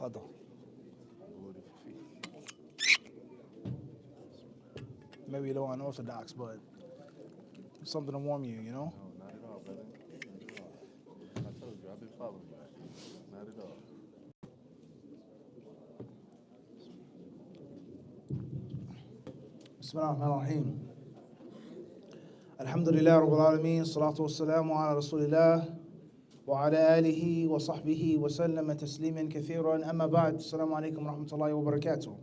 تفضل. Maybe a little unorthodox, but something to warm you, you know? No, not at all, brother. Not at all. I told you, I've been following you. Not at all. بسم الله الرحمن الرحيم. الحمد لله رب العالمين الصلاة والسلام على رسول الله وعلى آله وصحبه وسلم تسليما كثيرا أما بعد السلام عليكم ورحمة الله وبركاته.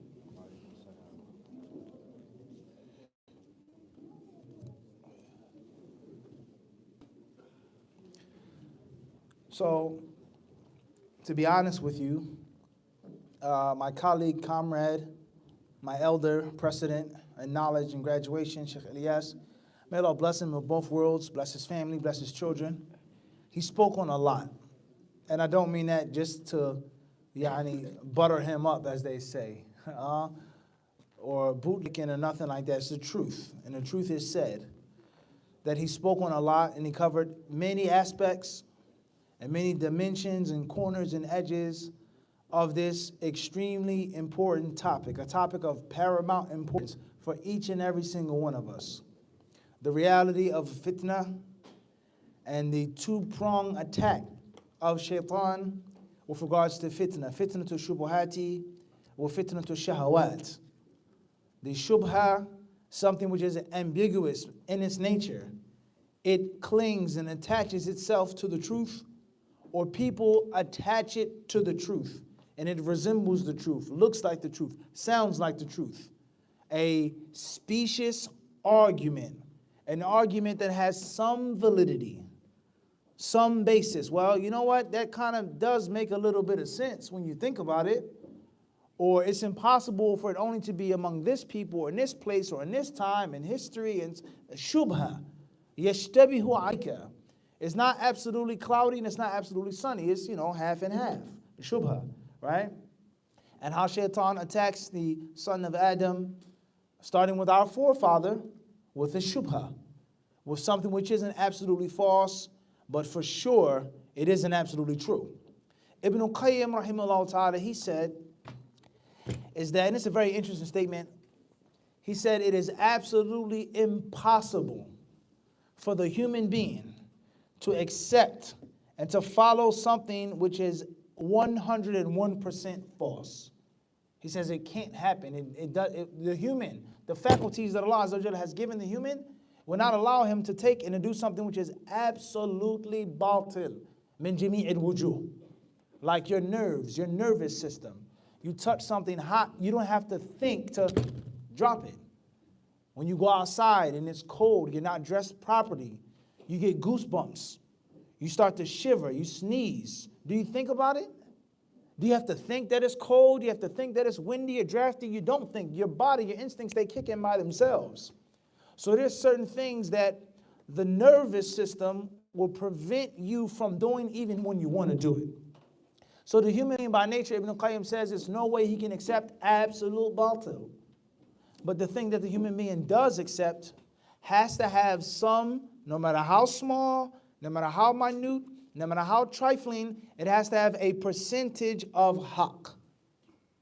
So, to be honest with you, my colleague, comrade, my elder, precedent in knowledge and graduation, Sheikh Ilyas, may Allah bless him of both worlds, bless his family, bless his children. He spoke on a lot. And I don't mean that just to butter him up, as they say, or bootlicking or nothing like that. It's the truth. And the truth is said that he spoke on a lot and he covered many aspects and many dimensions and corners and edges of this extremely important topic, a topic of paramount importance for each and every single one of us. The reality of fitnah and the two-pronged attack of shaitan with regards to fitnah. Fitnah to shubuhati or fitnah to shahawat. The shubha, something which is ambiguous in its nature. It clings and attaches itself to the truth, or people attach it to the truth, and it resembles the truth, looks like the truth, sounds like the truth. A specious argument, an argument that has some validity, some basis. Well, you know what? That kind of does make a little bit of sense when you think about it. Or it's impossible for it only to be among this people, or in this place, or in this time, in history, and shubha. Yashtabihu aika. It's not absolutely cloudy and it's not absolutely sunny. It's, half and half. Shubha, right? And how shaitan attacks the son of Adam, starting with our forefather, with a shubha, with something which isn't absolutely false, but for sure it isn't absolutely true. Ibn Qayyim, rahimahullah ta'ala, he said, is that, and it's a very interesting statement, he said it is absolutely impossible for the human being to accept and to follow something which is 101% false. He says it can't happen. The faculties that Allah Azza wa Jalla has given the human will not allow him to take and to do something which is absolutely batil, min jami' al-wujuh. Like your nerves, your nervous system. You touch something hot, you don't have to think to drop it. When you go outside and it's cold, you're not dressed properly, you get goosebumps. You start to shiver, you sneeze. Do you think about it? Do you have to think that it's cold? Do you have to think that it's windy or drafty? You don't think. Your body, your instincts, they kick in by themselves. So there's certain things that the nervous system will prevent you from doing even when you want to do it. So the human being by nature, Ibn Qayyim says, there's no way he can accept absolute batil. But the thing that the human being does accept has to have some, no matter how small, no matter how minute, no matter how trifling, it has to have a percentage of haqq.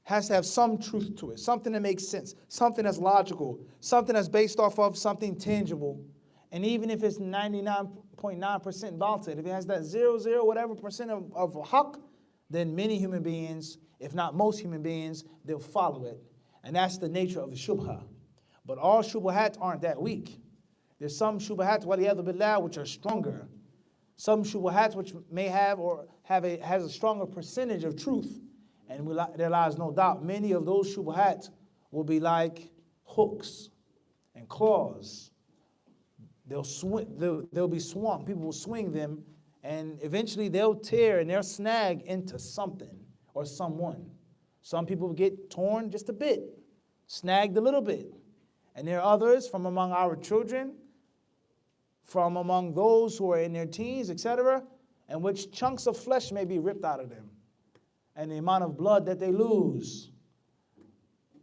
Has to have some truth to it, something that makes sense, something that's logical, something that's based off of something tangible. And even if it's 99.9% batil, if it has that 0.0 whatever percent of haqq, then many human beings, if not most human beings, they'll follow it. And that's the nature of the shubha. But all shubuhat aren't that weak. There's some shubuhat, waliyadhu billah, which are stronger. Some shubuhat which may have or has a stronger percentage of truth. And there lies no doubt many of those shubuhat will be like hooks and claws. They'll be swung. People will swing them, and eventually they'll tear and they'll snag into something or someone. Some people get torn just a bit, snagged a little bit. And there are others from among our children, from among those who are in their teens, etc., in which chunks of flesh may be ripped out of them. And the amount of blood that they lose,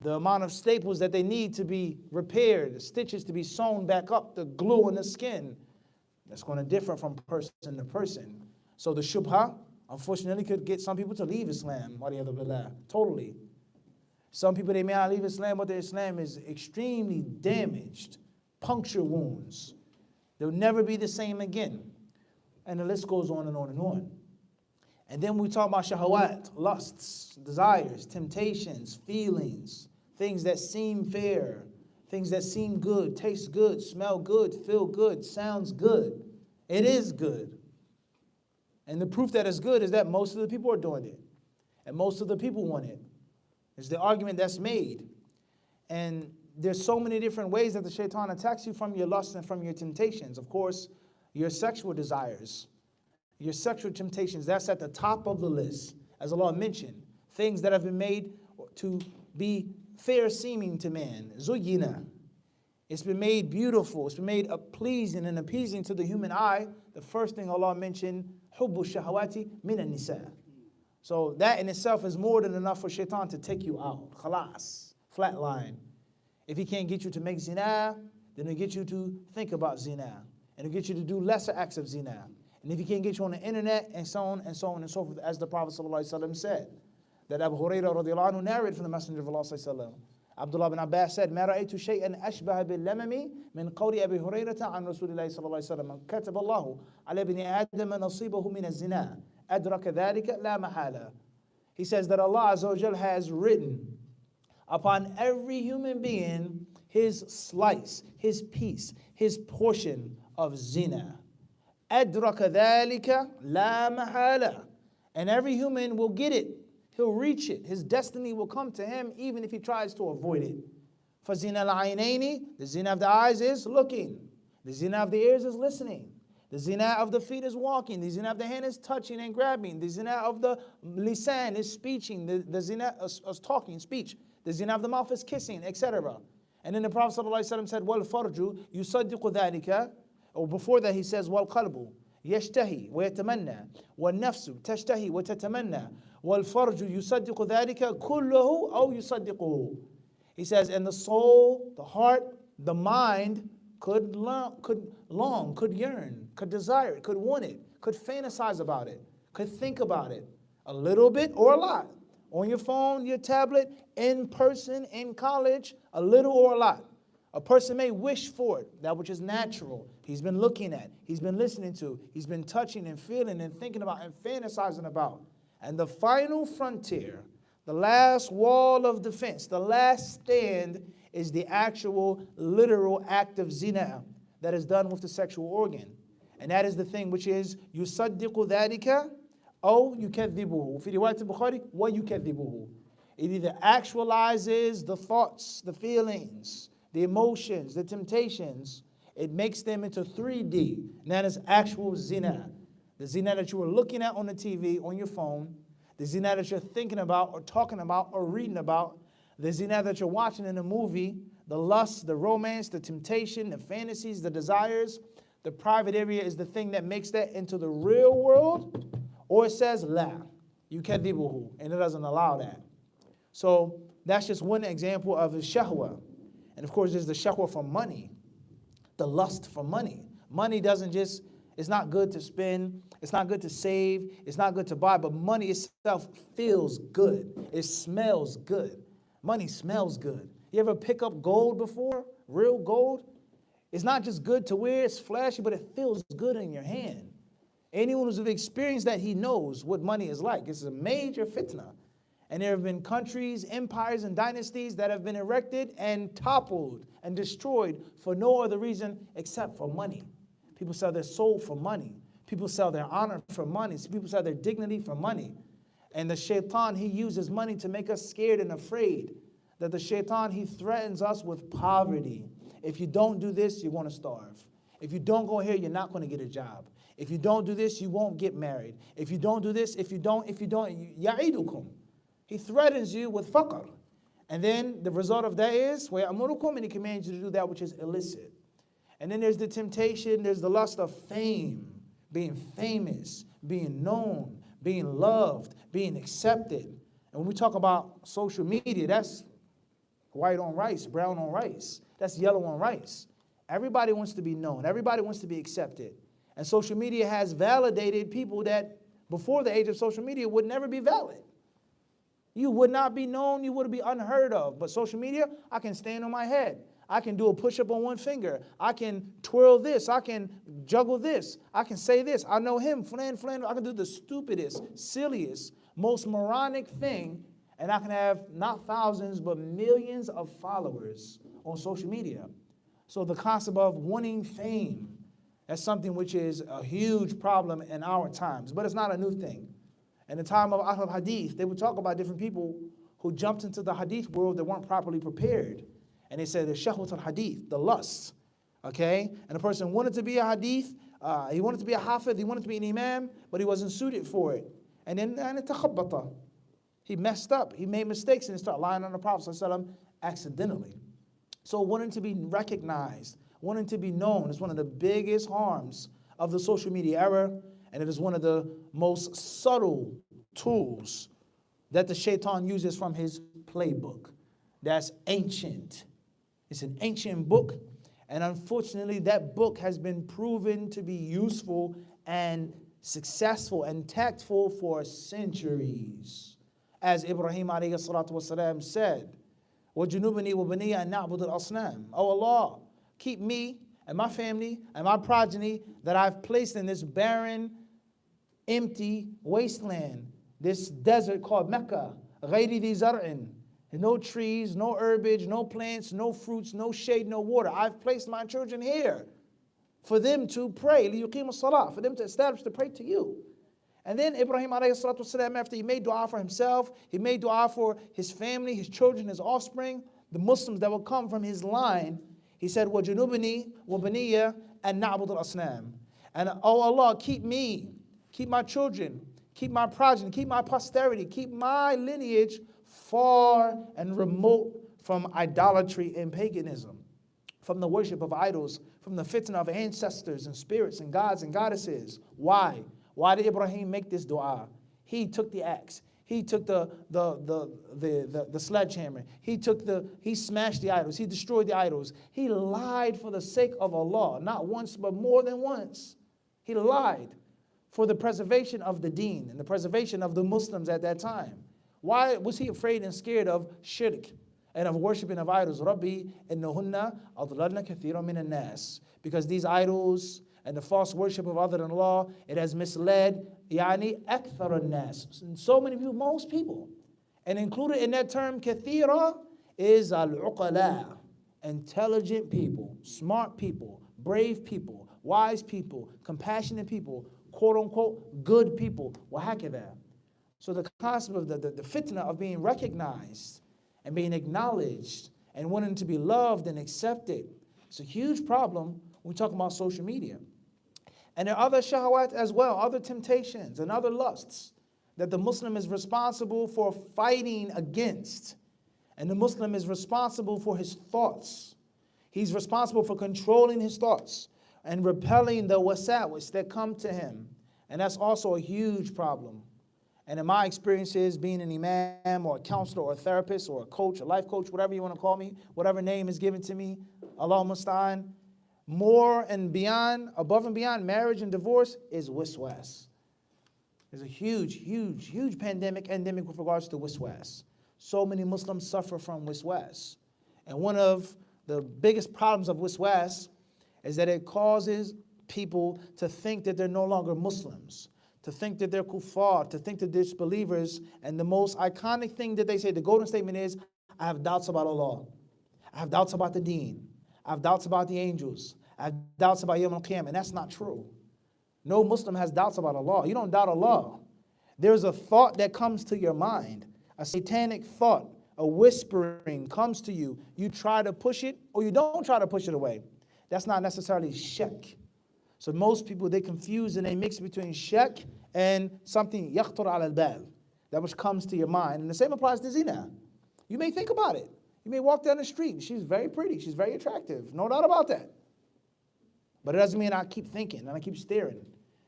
the amount of staples that they need to be repaired, the stitches to be sewn back up, the glue in the skin, that's going to differ from person to person. So the shubha, Unfortunately, could get some people to leave Islam, totally. Some people, they may not leave Islam, but their Islam is extremely damaged, puncture wounds. They'll never be the same again. And the list goes on and on and on. And then we talk about shahawat, lusts, desires, temptations, feelings, things that seem fair, things that seem good, taste good, smell good, feel good, sounds good. It is good. And the proof that it's good is that most of the people are doing it. And most of the people want it. It's the argument that's made. And there's so many different ways that the shaitan attacks you from your lusts and from your temptations. Of course, your sexual desires, your sexual temptations, that's at the top of the list. As Allah mentioned, things that have been made to be fair seeming to man. Zuyyina. It's been made beautiful. It's been made pleasing and appeasing to the human eye. The first thing Allah mentioned, hubbu shahawati min an-nisa. So that in itself is more than enough for shaitan to take you out. Khalas, flat line. If he can't get you to make zina, then he'll get you to think about zina. And he'll get you to do lesser acts of zina. And if he can't get you on the internet, and so on and so on and so forth, as the Prophet ﷺ said, that Abu Hurairah radiallahu anhu narrated from the Messenger of Allah ﷺ. Abdullah bin Abbas said, مَا رَأَيْتُ شَيْئًا أَشْبَهَ بِاللَّمَمِ مِنْ قَوْلِ أَبِي هُرَيْرَةَ عَنْ رَسُولِ اللَّهِ صلى الله عليه وسلم كَتَبَ اللَّهُ عَلَى بِنِ آدَمَ نَصِيبَهُ مِنَ الزِّنَا أَدْرَكَ ذَلِكَ لَا مَحَالَ. He says that Allah Azza wa Jal has written upon every human being his slice, his piece, his portion of zina. أَدْرَكَ ذَلِكَ لَا مَحَالَ. And every human will get it. He'll reach it. His destiny will come to him even if he tries to avoid it. For zina al-aynaini, the zina of the eyes is looking. The zina of the ears is listening. The zina of the feet is walking. The zina of the hand is touching and grabbing. The zina of the lisan is speeching. The zina is talking, speech. The zina of the mouth is kissing, etc. And then the Prophet ﷺ said, وَالْفَرْجُ يُصَدِّقُ ذَلِكَ. Or before that he says, وَالْقَلْبُ يَشْتَهِي وَيَتَمَنَّى وَالنَّفْسُ تَشْتَهِي وَتَتَمَنَّى وَالْفَرْجُ يُصَدِّقُ ذَلِكَ كُلُّهُ أَوْ يُصَدِّقُهُ. He says, and the soul, the heart, the mind could long, could yearn, could desire it, could want it, could fantasize about it, could think about it, a little bit or a lot. On your phone, your tablet, in person, in college, a little or a lot. A person may wish for it, that which is natural. He's been looking at, he's been listening to, he's been touching and feeling and thinking about and fantasizing about. And the final frontier, the last wall of defense, the last stand is the actual literal act of zina that is done with the sexual organ. And that is the thing which is يُصَدِّقُ ذَلِكَ أَوْ يُكَذِّبُهُ. في رواية البخاري وَيُكَذِّبُهُ. It either actualizes the thoughts, the feelings, the emotions, the temptations. It makes them into 3D. And that is actual zina. The zina that you were looking at on the TV, on your phone. The zina that you're thinking about or talking about or reading about. The zina that you're watching in a movie. The lust, the romance, the temptation, the fantasies, the desires. The private area is the thing that makes that into the real world. Or it says, la, yukadhibuhu, and it doesn't allow that. So that's just one example of a shahwa. And of course, there's the shahwa for money, the lust for money. Money doesn't just, it's not good to spend, it's not good to save, it's not good to buy, but money itself feels good. It smells good. Money smells good. You ever pick up gold before? Real gold? It's not just good to wear, it's flashy, but it feels good in your hand. Anyone who's experienced that, he knows what money is like. It's a major fitnah. And there have been countries, empires, and dynasties that have been erected and toppled and destroyed for no other reason except for money. People sell their soul for money. People sell their honor for money. People sell their dignity for money. And the shaitan, he uses money to make us scared and afraid. That the shaitan, he threatens us with poverty. If you don't do this, you're going to starve. If you don't go here, you're not going to get a job. If you don't do this, you won't get married. If you don't do this, if you don't, ya'idukum. He threatens you with faqr. And then the result of that is, وَيَأْمُرُكُمْ, and he commands you to do that which is illicit. And then there's the temptation, there's the lust of fame, being famous, being known, being loved, being accepted. And when we talk about social media, that's white on rice, brown on rice. That's yellow on rice. Everybody wants to be known. Everybody wants to be accepted. And social media has validated people that before the age of social media would never be valid. You would not be known, you would be unheard of. But social media, I can stand on my head. I can do a push-up on one finger. I can twirl this. I can juggle this. I can say this. I know him, flan. I can do the stupidest, silliest, most moronic thing, and I can have not thousands, but millions of followers on social media. So the concept of wanting fame, that's something which is a huge problem in our times, but it's not a new thing. In the time of Ahl Hadith, they would talk about different people who jumped into the Hadith world that weren't properly prepared. And they said the shubuhat al-Hadith, the lust, okay? And the person wanted to be a Hadith, he wanted to be a Hafidh, he wanted to be an Imam, but he wasn't suited for it. And then he messed up, he made mistakes, and he started lying on the Prophet ﷺ accidentally. So wanting to be recognized, wanting to be known is one of the biggest harms of the social media era, and it is one of the most subtle tools that the shaitan uses from his playbook. That's ancient. It's an ancient book, and unfortunately that book has been proven to be useful and successful and tactful for centuries. As Ibrahim alayhi salatu wasalam said, وَجُنُوبَنِي وَبَنِيَّ أَن نَعْبُدَ الْأَصْنَامِ. Oh Allah, keep me and my family and my progeny that I've placed in this barren, empty wasteland, this desert called Mecca, غَيْرِ ذِي زَرْعٍ. No trees, no herbage, no plants, no fruits, no shade, no water. I've placed my children here for them to pray, لِيُقِيمُ الصَّلَاةِ, for them to establish to pray to you. And then Ibrahim alayhi salatu wasalam, after he made dua for himself, he made dua for his family, his children, his offspring, the Muslims that will come from his line, he said, وَجُنُوبِنِي وَبَنِيَّ أَن نَعْبُدَ الْأَصْنَامِ. And oh Allah, keep me, keep my children, keep my progeny, keep my posterity, keep my lineage far and remote from idolatry and paganism, from the worship of idols, from the fitnah of ancestors and spirits and gods and goddesses. Why? Why did Ibrahim make this dua? He took the axe. He took the sledgehammer. He smashed the idols. He destroyed the idols. He lied for the sake of Allah, not once, but more than once. He lied for the preservation of the deen and the preservation of the Muslims at that time. Why was he afraid and scared of shirk and of worshiping of idols? Rabbi innahunna adlalna kathiran min an-nas. Because these idols and the false worship of other than Allah, it has misled yani akthar an-nas. So many people, most people. And included in that term kathira is al-uqala, intelligent people, smart people, brave people, wise people, compassionate people, quote unquote good people. Wahakadha. So the concept of the fitnah of being recognized and being acknowledged and wanting to be loved and accepted, it's a huge problem when we talk about social media. And there are other shahawat as well, other temptations and other lusts that the Muslim is responsible for fighting against. And the Muslim is responsible for his thoughts. He's responsible for controlling his thoughts and repelling the wasawis that come to him. And that's also a huge problem. And in my experiences, being an imam or a counselor or a therapist or a coach, a life coach, whatever you want to call me, whatever name is given to me, Allahumma musta'an, more and beyond, above and beyond marriage and divorce is wiswas. There's a huge pandemic with regards to wiswas. So many Muslims suffer from wiswas. And one of the biggest problems of wiswas is that it causes people to think that they're no longer Muslims, to think that they're kuffar, to think that they're disbelievers. And the most iconic thing that they say, the golden statement is, I have doubts about Allah. I have doubts about the deen. I have doubts about the angels. I have doubts about Yawm al-Qiyamah. And that's not true. No Muslim has doubts about Allah. You don't doubt Allah. There's a thought that comes to your mind, a satanic thought, a whispering comes to you. You try to push it or you don't try to push it away. That's not necessarily shak. So most people, they confuse and they mix between shak and something yakhtur ala al-bal, that which comes to your mind. And the same applies to zina. You may think about it. You may walk down the street. She's very pretty. She's very attractive. No doubt about that. But it doesn't mean I keep thinking and I keep staring.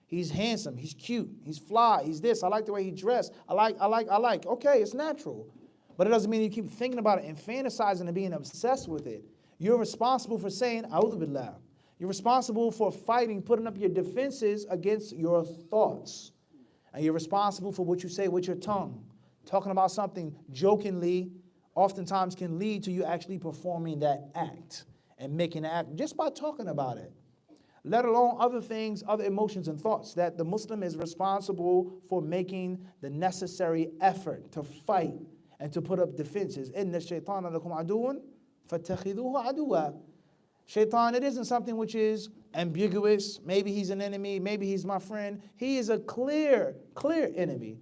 He's handsome. He's cute. He's fly. He's this. I like the way he dressed. I like. Okay, it's natural. But it doesn't mean you keep thinking about it and fantasizing and being obsessed with it. You're responsible for saying, A'udhu billah. You're responsible for fighting, putting up your defenses against your thoughts. And you're responsible for what you say with your tongue. Talking about something jokingly oftentimes can lead to you actually performing that act and making the act just by talking about it. Let alone other things, other emotions and thoughts, that the Muslim is responsible for making the necessary effort to fight and to put up defenses. Inna shaytana lakum aduwwun fattakhidhuhu aduwwa. Shaitan, it isn't something which is ambiguous. Maybe he's an enemy, maybe he's my friend. He is a clear enemy.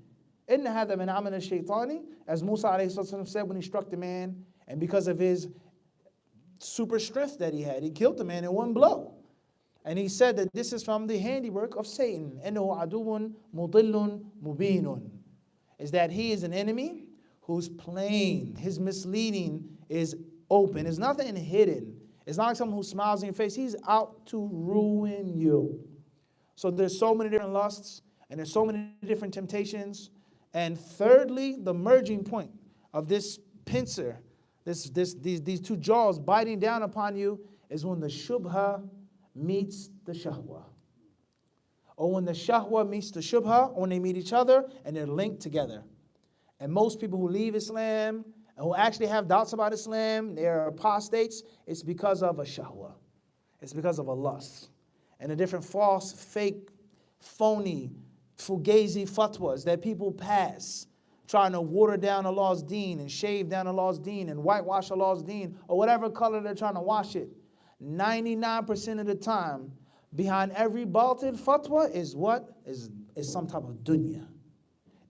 Inna hadha min amana shaitani, as Musa alayhi salatu said when he struck the man, and because of his super strength that he had, he killed the man in one blow. And he said that this is from the handiwork of Satan. Innahu aduwwun mudillun mubinun. Is that he is an enemy who's plain. His misleading is open. There's nothing hidden. It's not like someone who smiles in your face. He's out to ruin you. So there's so many different lusts, and there's so many different temptations. And thirdly, the merging point of this pincer, these two jaws biting down upon you, is when the shubha meets the shahwa. Or when the shahwa meets the shubha, when they meet each other and they're linked together. And most people who leave Islam and who actually have doubts about Islam, they're apostates, it's because of a shahwa. It's because of a lust. And the different false, fake, phony, fugazi fatwas that people pass, trying to water down Allah's deen and shave down Allah's deen and whitewash Allah's deen, or whatever color they're trying to wash it. 99% of the time, behind every batil fatwa is what? Is some type of dunya.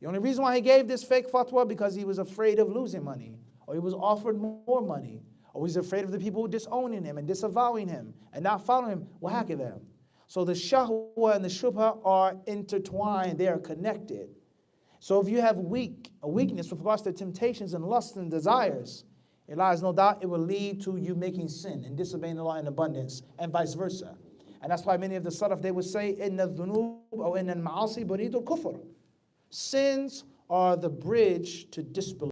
The only reason why he gave this fake fatwa because he was afraid of losing money, or he was offered more money, or he was afraid of the people disowning him and disavowing him and not following him. Wahakadha. So the shahwa and the shubha are intertwined. They are connected. So if you have a weakness with regards to temptations and lusts and desires, it lies no doubt it will lead to you making sin and disobeying the law in abundance, and vice versa. And that's why many of the Salaf, they would say, inna dhunub or inna al-ma'asi baridul kufr. Sins are the bridge to disbelief.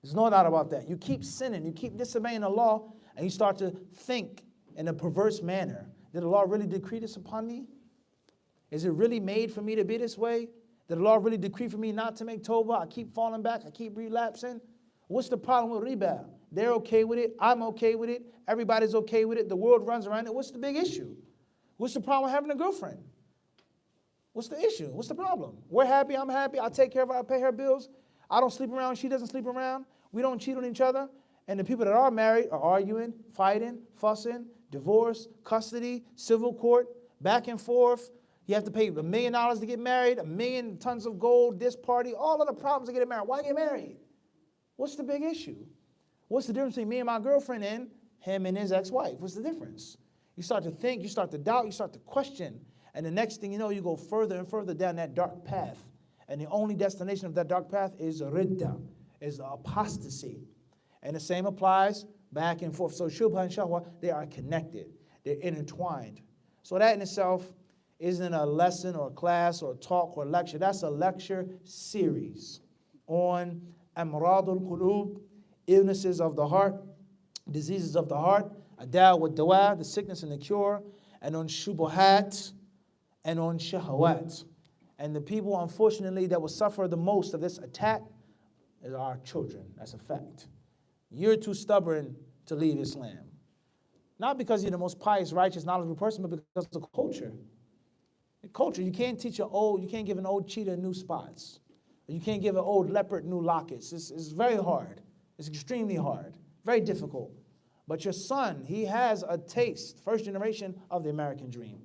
There's no doubt about that. You keep sinning, you keep disobeying the law, and you start to think in a perverse manner. Did the law really decree this upon me? Is it really made for me to be this way? Did the law really decree for me not to make tawbah? I keep falling back, I keep relapsing. What's the problem with riba? They're okay with it, I'm okay with it, everybody's okay with it, the world runs around it. What's the big issue? What's the problem with having a girlfriend? What's the issue? What's the problem? We're happy, I'm happy, I take care of her, I pay her bills. I don't sleep around, she doesn't sleep around. We don't cheat on each other. And the people that are married are arguing, fighting, fussing, divorce, custody, civil court, back and forth. You have to pay $1 million to get married, 1 million tons of gold, this party, all of the problems to get married. Why get married? What's the big issue? What's the difference between me and my girlfriend and him and his ex-wife? What's the difference? You start to think, you start to doubt, you start to question. And the next thing you know, you go further and further down that dark path. And the only destination of that dark path is ridda, is apostasy. And the same applies back and forth. So shubha and shahwa, they are connected. They're intertwined. So that in itself isn't a lesson or a class or a talk or a lecture. That's a lecture series on amradul qulub, illnesses of the heart, diseases of the heart, adaw wa dawa, the sickness and the cure, and on shubuhat and on shahawat. And the people, unfortunately, that will suffer the most of this attack is our children. That's a fact. You're too stubborn to leave Islam. Not because you're the most pious, righteous, knowledgeable person, but because of culture. Culture, you can't teach you can't give an old cheetah new spots. You can't give an old leopard new lockets. It's very hard. It's extremely hard, very difficult. But your son, he has a taste, first generation of the American dream.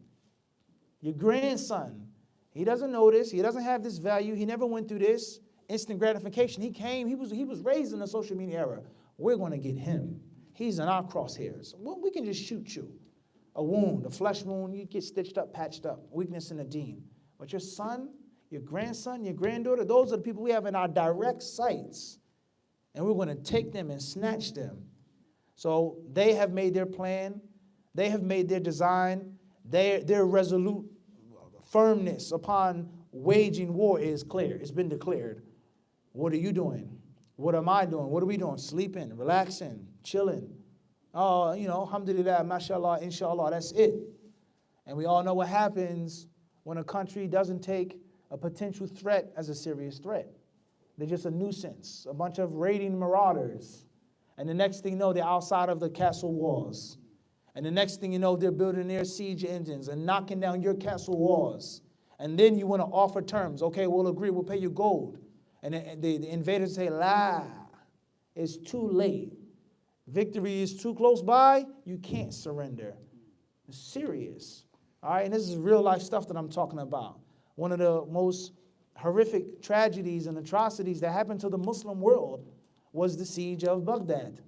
Your grandson, he doesn't know this. He doesn't have this value. He never went through this instant gratification. He was raised in the social media era. We're going to get him. He's in our crosshairs. Well, we can just shoot you. A wound, a flesh wound, you get stitched up, patched up, weakness in the deen. But your son, your grandson, your granddaughter, those are the people we have in our direct sights. And we're going to take them and snatch them. So they have made their plan. They have made their design. Their resolute firmness upon waging war is clear. It's been declared. What are you doing? What am I doing? What are we doing? Sleeping, relaxing, chilling. Oh, alhamdulillah, mashallah, inshallah, that's it. And we all know what happens when a country doesn't take a potential threat as a serious threat. They're just a nuisance, a bunch of raiding marauders. And the next thing you know, they're outside of the castle walls. And the next thing you know, they're building their siege engines and knocking down your castle walls. And then you want to offer terms. Okay, we'll agree, we'll pay you gold. And the invaders say, la, it's too late. Victory is too close by, you can't surrender. It's serious. All right, and this is real life stuff that I'm talking about. One of the most horrific tragedies and atrocities that happened to the Muslim world was the siege of Baghdad.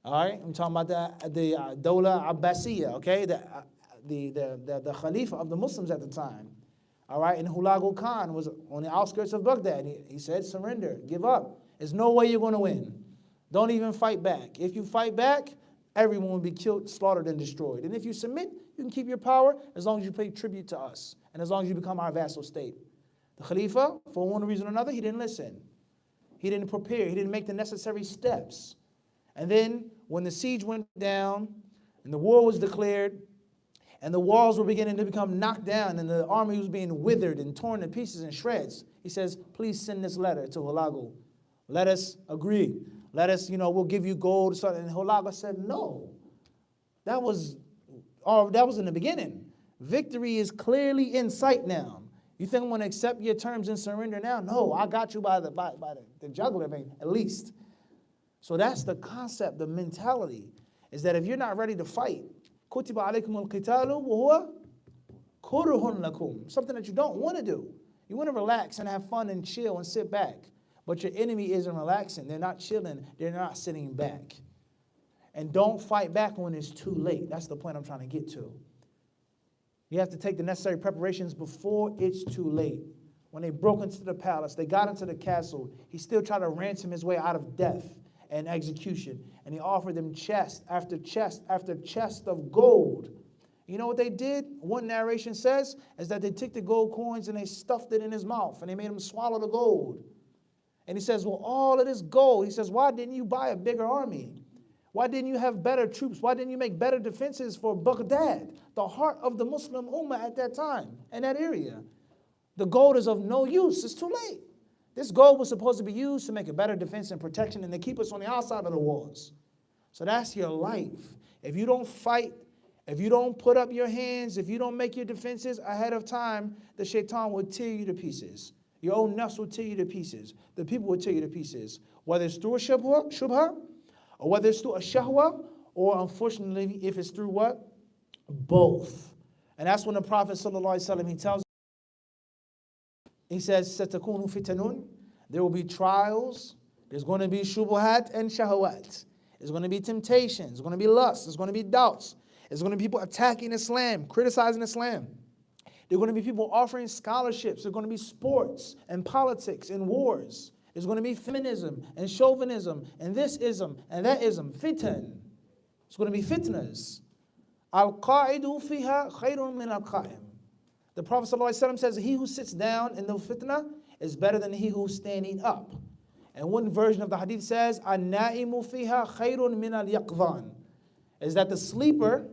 All right, I'm talking about the Dawla Abbasiyya, okay, the Khalifa of the Muslims at the time. All right, and Hulagu Khan was on the outskirts of Baghdad. He said, surrender, give up. There's no way you're going to win. Don't even fight back. If you fight back, everyone will be killed, slaughtered, and destroyed. And if you submit, you can keep your power as long as you pay tribute to us and as long as you become our vassal state. The Khalifa, for one reason or another, he didn't listen. He didn't prepare. He didn't make the necessary steps. And then when the siege went down and the war was declared and the walls were beginning to become knocked down and the army was being withered and torn to pieces and shreds, he says, please send this letter to Hulagu. Let us agree. Let us, we'll give you gold. And Hulagu said, no. That was in the beginning. Victory is clearly in sight now. You think I'm going to accept your terms and surrender now? No, I got you by the jugular vein, at least. So that's the concept, the mentality, is that if you're not ready to fight, كُتِبَ عَلَيْكُمُ الْقِتَالُ وَهُوَ كُرْهٌ لَكُمْ, something that you don't want to do. You want to relax and have fun and chill and sit back. But your enemy isn't relaxing. They're not chilling. They're not sitting back. And don't fight back when it's too late. That's the point I'm trying to get to. You have to take the necessary preparations before it's too late. When they broke into the palace, they got into the castle, he still tried to ransom his way out of death and execution. And he offered them chest after chest after chest of gold. You know what they did? One narration says is that they took the gold coins and they stuffed it in his mouth and they made him swallow the gold. And he says, well, all of this gold, he says, why didn't you buy a bigger army? Why didn't you have better troops? Why didn't you make better defenses for Baghdad, the heart of the Muslim Ummah at that time, in that area? The gold is of no use. It's too late. This gold was supposed to be used to make a better defense and protection and to keep us on the outside of the walls. So that's your life. If you don't fight, if you don't put up your hands, if you don't make your defenses ahead of time, the shaitan will tear you to pieces. Your own nafs will tear you to pieces. The people will tear you to pieces. Whether it's through a shubha, or whether it's through a shahwa, or unfortunately, if it's through what? Both. And that's when the Prophet ﷺ, he tells, he says, "Satakunu fitanun." There will be trials. There's going to be shubuhat and shahawat. There's going to be temptations. There's going to be lust. There's going to be doubts. There's going to be people attacking Islam, criticizing Islam. There are going to be people offering scholarships. There are going to be sports and politics and wars. There's going to be feminism and chauvinism and this ism and that ism. Fitan. It's going to be fitnas. Al-qa'idu fiha khayrun min al-qa'im. The Prophet ﷺ says, he who sits down in the fitna is better than he who's standing up. And one version of the hadith says, An-na'imu fiha khayrun min al-yaqdhan. Is that the sleeper,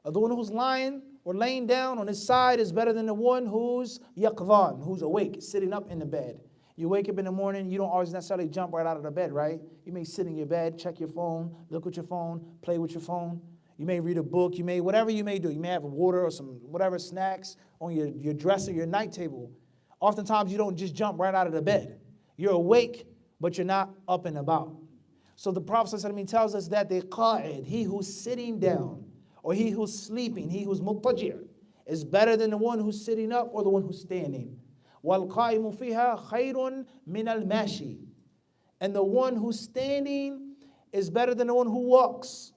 or the one who's lying or laying down on his side, is better than the one who's yaqdhan, who's awake, sitting up in the bed. You wake up in the morning, you don't always necessarily jump right out of the bed, right? You may sit in your bed, check your phone, look at your phone, play with your phone. You may read a book, you may, whatever you may do. You may have water or some whatever snacks on your dresser, your night table. Oftentimes you don't just jump right out of the bed. You're awake, but you're not up and about. So the Prophet ﷺ tells us that the qa'id, he who's sitting down, or he who's sleeping, he who's muttaji', is better than the one who's sitting up or the one who's standing. وَالْقَائِمُ فِيهَا خَيْرٌ مِنَ الْمَاشِي. And the one who's standing is better than the one who walks.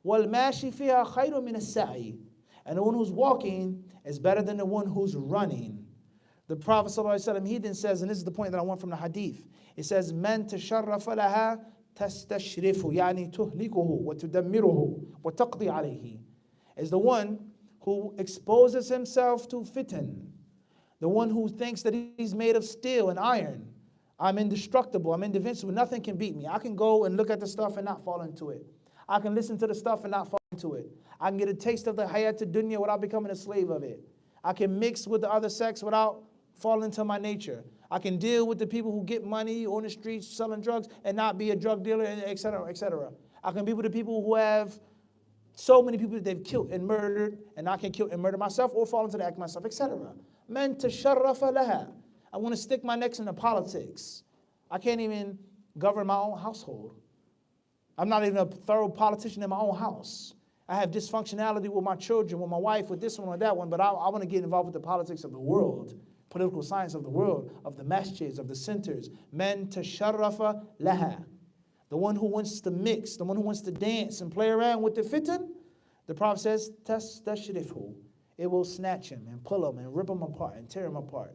وَالْمَاشِي فِيهَا خَيْرٌ مِنَ السَّعِي. And the one who's walking is better than the one who's running. The Prophet ﷺ, he then says, and this is the point that I want from the hadith, it says, مَنْ تَشَرَّفَ لَهَا تَسْتَشْرِفُ يعني تُهْلِكُهُ وَتُدَمِّرُهُ وَتَقْضِي عَلَيْهِ. Is the one who exposes himself to fitan. The one who thinks that he's made of steel and iron. I'm indestructible, I'm invincible, nothing can beat me. I can go and look at the stuff and not fall into it. I can listen to the stuff and not fall into it. I can get a taste of the hayat dunya without becoming a slave of it. I can mix with the other sex without fall into my nature. I can deal with the people who get money on the streets selling drugs and not be a drug dealer, et cetera, et cetera. I can be with the people who have so many people that they've killed and murdered, and I can kill and murder myself or fall into the act myself, et cetera. Man tasharrafa laha. I want to stick my neck into politics. I can't even govern my own household. I'm not even a thorough politician in my own house. I have dysfunctionality with my children, with my wife, with this one or that one, but I want to get involved with the politics of the world, political science of the world, of the masjids, of the centers. Man tasharrafa laha. The one who wants to mix, the one who wants to dance and play around with the fitan, the Prophet says, tashrifhu. It will snatch him and pull him and rip him apart and tear him apart.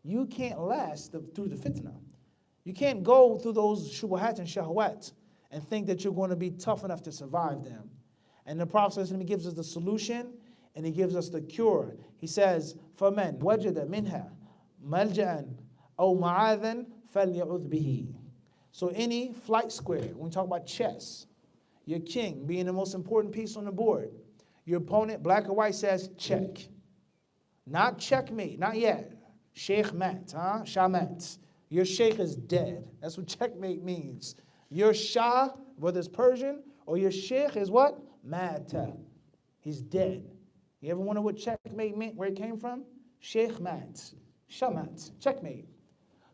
You can't last through the fitnah. You can't go through those shubuhat and shahwat and think that you're going to be tough enough to survive them. And the Prophet says, he gives us the solution and he gives us the cure. He says, فَمَنْ وَجَدَ مِنْهَا مَلْجَأً أَوْ مَعَاذًا فَلْيَعُذْ بِهِ. So any flight square, when we talk about chess, your king being the most important piece on the board, your opponent, black or white, says check. Not checkmate, not yet. Sheikh mat, Shah mat. Your sheikh is dead. That's what checkmate means. Your Shah, whether it's Persian, or your sheikh is what? Mata. He's dead. You ever wonder what checkmate meant, where it came from? Sheikh mat, Shah mat, checkmate.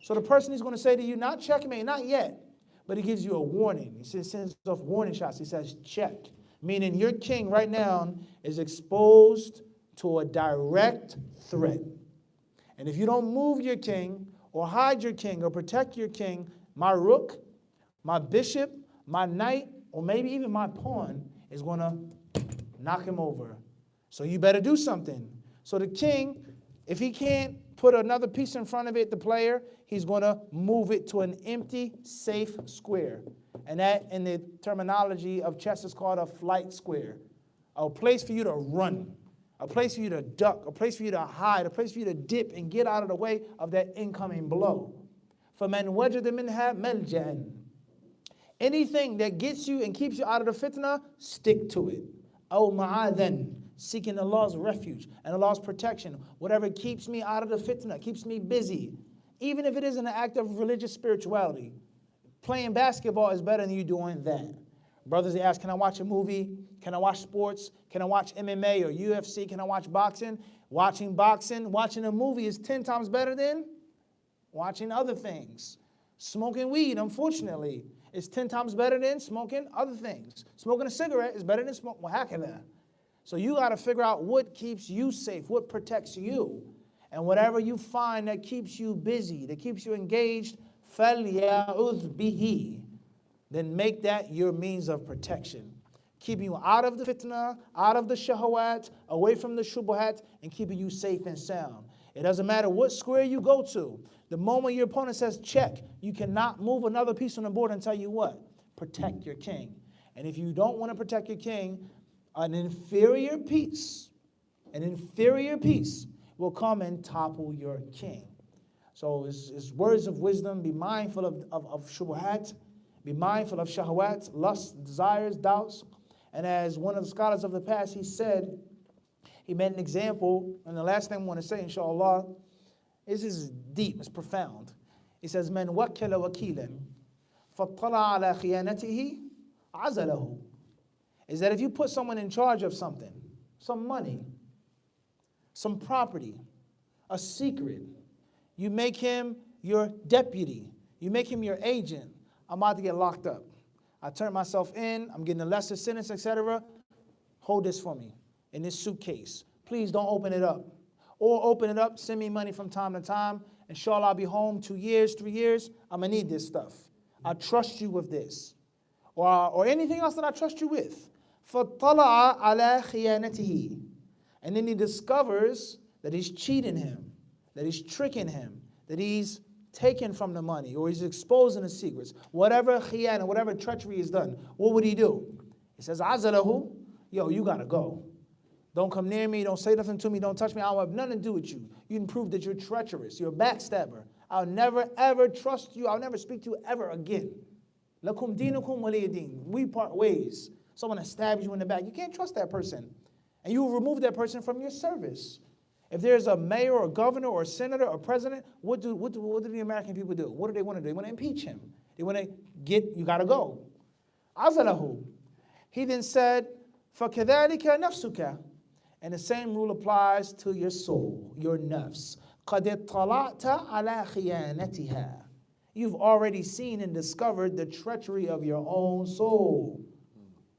So the person is going to say to you, not checkmate, not yet, but he gives you a warning. He sends off warning shots. He says, check. Meaning your king right now is exposed to a direct threat. And if you don't move your king or hide your king or protect your king, my rook, my bishop, my knight, or maybe even my pawn is going to knock him over. So you better do something. So the king, if he can't put another piece in front of it, the player, he's going to move it to an empty, safe square. And that, in the terminology of chess, is called a flight square. A place for you to run, a place for you to duck, a place for you to hide, a place for you to dip and get out of the way of that incoming blow. فَمَنْ وَجَدَ مِنْهَا مَلْجَأً. Anything that gets you and keeps you out of the fitnah, stick to it. أَوْ مَعَاذًا. Seeking Allah's refuge and Allah's protection. Whatever keeps me out of the fitnah, keeps me busy. Even if it isn't an act of religious spirituality. Playing basketball is better than you doing that. Brothers, they ask, can I watch a movie? Can I watch sports? Can I watch MMA or UFC? Can I watch boxing? Watching a movie is 10 times better than watching other things. Smoking weed, unfortunately, is 10 times better than smoking other things. Smoking a cigarette is better than smoking. Well, how can that? So you got to figure out what keeps you safe, what protects you. And whatever you find that keeps you busy, that keeps you engaged, فَلْيَعُذْ بِهِ. Then make that your means of protection. Keeping you out of the fitnah, out of the shahwat, away from the shubuhat, and keeping you safe and sound. It doesn't matter what square you go to. The moment your opponent says check, you cannot move another piece on the board and tell you what? Protect your king. And if you don't want to protect your king, an inferior piece will come and topple your king. So it's words of wisdom. Be mindful of shubuhat. Be mindful of shahwat, lust, desires, doubts. And as one of the scholars of the past, he said, he made an example, and the last thing I want to say, inshallah, this is deep, it's profound. He says, "Man wakkala wakilan, fattala ala khiyanatihi, azalahu." Is that if you put someone in charge of something, some money, some property, a secret, you make him your deputy, you make him your agent, I'm about to get locked up. I turn myself in, I'm getting a lesser sentence, etc. Hold this for me in this suitcase. Please don't open it up. Or open it up, send me money from time to time. Inshallah, I'll be home 2 years, 3 years. I'm going to need this stuff. I trust you with this. Or anything else that I trust you with. فَطَلَعَ عَلَى خِيَانَتِهِ. And then he discovers that he's cheating him, that he's tricking him, that he's taken from the money, or he's exposing the secrets. Whatever khiyana, whatever treachery is done, what would he do? He says, azalahu, yo, you gotta go. Don't come near me, don't say nothing to me, don't touch me, I don't have nothing to do with you. You can prove that you're treacherous, you're a backstabber. I'll never ever trust you, I'll never speak to you ever again. Lakum dinukum waliyadin. We part ways. Someone that stabs you in the back, you can't trust that person. And you will remove that person from your service. If there's a mayor or governor or senator or president, what do the American people do? What do they want to do? They want to impeach him. They want to you got to go. Azalahu. He then said, فَكَذَلِكَ نَفْسُكَ. And the same rule applies to your soul, your nafs. قَدْ اطَّلَعْتَ عَلَى خِيَانَتِهَا. You've already seen and discovered the treachery of your own soul.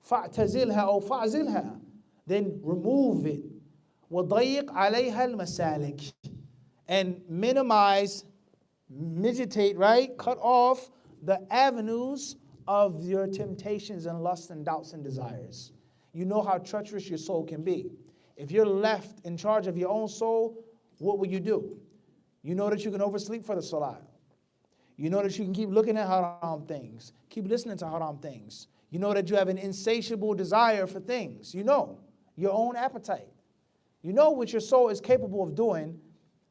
فَاعْتَزِلْهَا أو فَاعْزِلْهَا. Then remove it. وَضَيِّقْ عَلَيْهَا الْمَسَالِكِ. And minimize, mitigate, right? Cut off the avenues of your temptations and lusts and doubts and desires. You know how treacherous your soul can be. If you're left in charge of your own soul, what will you do? You know that you can oversleep for the salah. You know that you can keep looking at haram things, keep listening to haram things. You know that you have an insatiable desire for things. You know your own appetite. You know what your soul is capable of doing,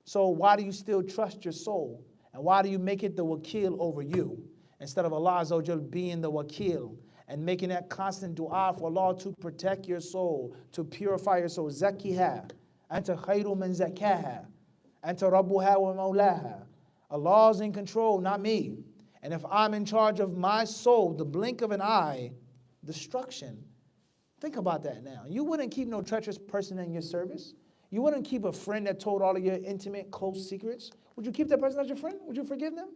so why do you still trust your soul? And why do you make it the wakil over you, instead of Allah Azza wa Jal being the wakil and making that constant dua for Allah to protect your soul, to purify your soul? Zakiha, anta khayru man zakaha, anta rabbuha wa mawlaha. Allah's in control, not me. And if I'm in charge of my soul, the blink of an eye, destruction. Think about that now. You wouldn't keep no treacherous person in your service. You wouldn't keep a friend that told all of your intimate, close secrets. Would you keep that person as your friend? Would you forgive them?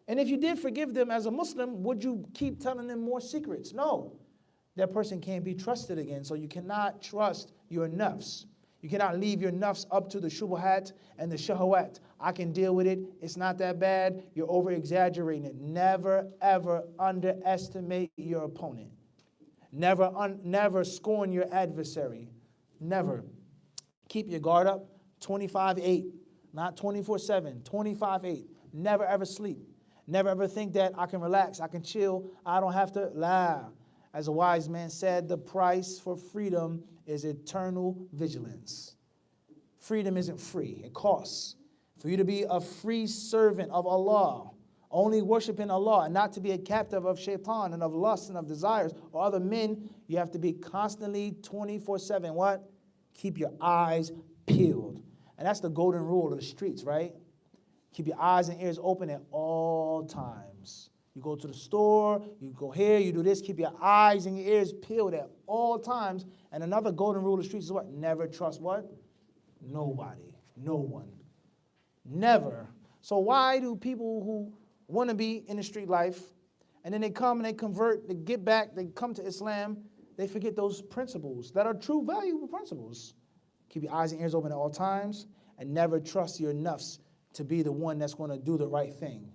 And if you did forgive them as a Muslim, would you keep telling them more secrets? No. That person can't be trusted again, so you cannot trust your nafs. You cannot leave your nafs up to the shubuhat and the shahawat. I can deal with it. It's not that bad. You're over-exaggerating it. Never, ever underestimate your opponent. Never scorn your adversary. Never. Keep your guard up 25/8, not 24/7, 25/8. Never, ever sleep. Never, ever think that I can relax, I can chill, I don't have to lie. As a wise man said, the price for freedom is eternal vigilance. Freedom isn't free. It costs. For you to be a free servant of Allah, only worshiping Allah, and not to be a captive of shaitan and of lust and of desires or other men, you have to be constantly 24/7. What? Keep your eyes peeled. And that's the golden rule of the streets, right? Keep your eyes and ears open at all times. You go to the store, you go here, you do this. Keep your eyes and your ears peeled at all times. And another golden rule of the streets is what? Never trust what? Nobody. No one. Never. So why do people who want to be in the street life, and then they come and they convert, they get back, they come to Islam, they forget those principles that are true, valuable principles? Keep your eyes and ears open at all times, and never trust your nafs to be the one that's going to do the right thing.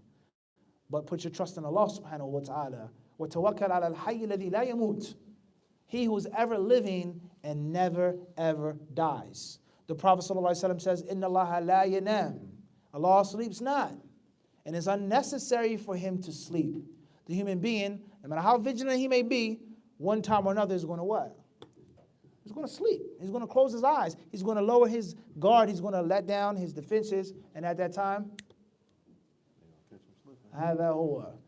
But put your trust in Allah subhanahu wa ta'ala. وَتَوَكَّلْ عَلَى الْحَيِّ الَّذِي لَا يَمُوتُ. He who is ever living and never ever dies. The Prophet ﷺ says, إِنَّ اللَّهَ لَا يَنَامُ. Allah sleeps not. And it's unnecessary for him to sleep. The human being, no matter how vigilant he may be, one time or another is going to what? He's going to sleep. He's going to close his eyes. He's going to lower his guard. He's going to let down his defenses. And at that time,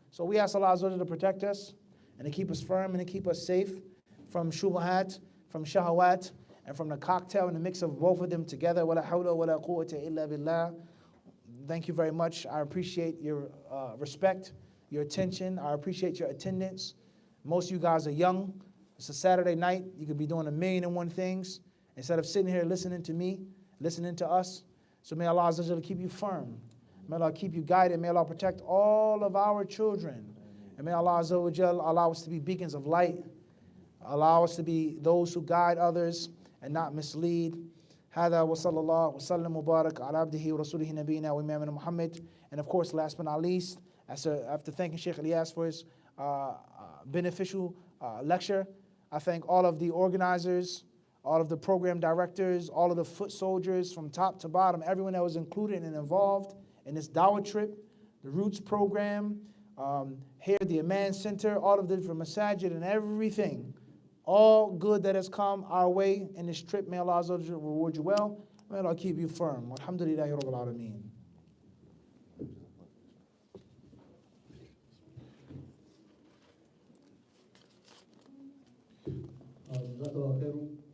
so we ask Allah Azza wa Jalla to protect us and to keep us firm and to keep us safe from shubuhat, from shahawat, and from the cocktail and the mix of both of them together. Wala hawla wala quwwata illa billah. Thank you very much. I appreciate your respect, your attention. I appreciate your attendance. Most of you guys are young. It's a Saturday night. You could be doing 1,000,001 things instead of sitting here listening to me, listening to us. So may Allah Azza wa Jalla keep you firm. May Allah keep you guided. May Allah protect all of our children. And may Allah Azza wa Jalla allow us to be beacons of light. Allow us to be those who guide others and not mislead. هذا وصلى الله وسلم وبارك على عبده ورسوله نبينا وإمامنا محمد. And of course, last but not least, after thanking Sheikh Ilyas for his beneficial lecture, I thank all of the organizers, all of the program directors, all of the foot soldiers from top to bottom, everyone that was included and involved in this Dawah trip, the Roots program, here at the Aman Center, all of the different masajid and everything. All good that has come our way in this trip. May Allah Azza wa Jalla reward you well. May Allah keep you firm. Alhamdulillahi Rabbil Alameen. جزاك الله خير